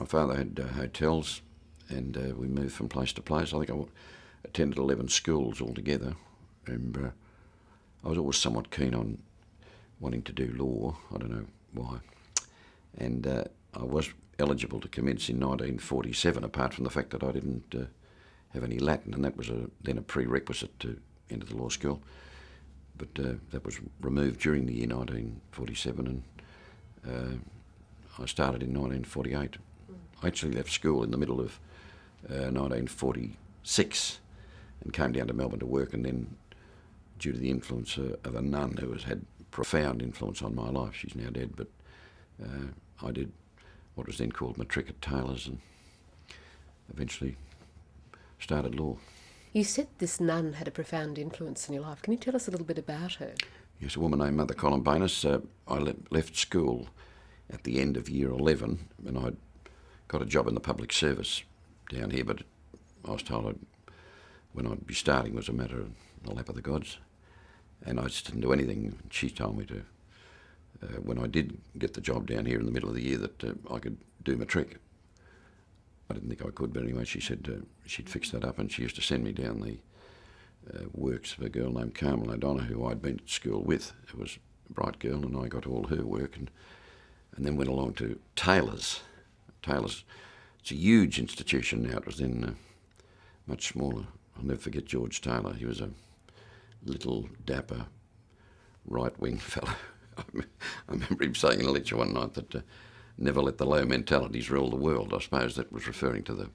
My father had hotels, and we moved from place to place. I think I attended 11 schools altogether, and I was always somewhat keen on wanting to do law. I don't know why. And I was eligible to commence in 1947, apart from the fact that I didn't have any Latin, and that was then a prerequisite to enter the law school. But that was removed during the year 1947, and I started in 1948. I actually left school in the middle of 1946 and came down to Melbourne to work, and then due to the influence of a nun who has had profound influence on my life, she's now dead, but I did what was then called matric at Taylor's and eventually started law. You said this nun had a profound influence in your life. Can you tell us a little bit about her? Yes, a woman named Mother Columbanus. I left school at the end of year 11, and I'd got a job in the public service down here, but I was told when I'd be starting was a matter of the lap of the gods, and I just didn't do anything. She told me to, when I did get the job down here in the middle of the year, that I could do matric. I didn't think I could, but anyway, she said she'd fix that up, and she used to send me down the works of a girl named Carmel O'Donnell, who I'd been at school with, who was a bright girl, and I got all her work, and then went along to Taylor's. Taylor's, it's a huge institution now. It was then much smaller. I'll never forget George Taylor. He was a little, dapper, right-wing fellow. I remember him saying in a lecture one night that never let the low mentalities rule the world. I suppose that was referring to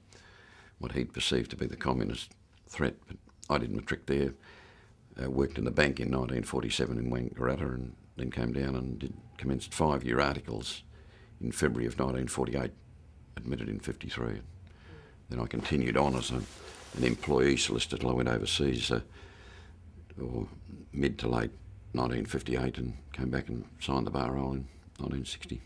what he'd perceived to be the communist threat. But I did matric there, worked in the bank in 1947 in Wangaratta, and then came down and commenced 5-year articles in February of 1948, admitted in 53. Then I continued on as an employee solicitor till I went overseas, or mid to late 1958, and came back and signed the bar roll in 1960.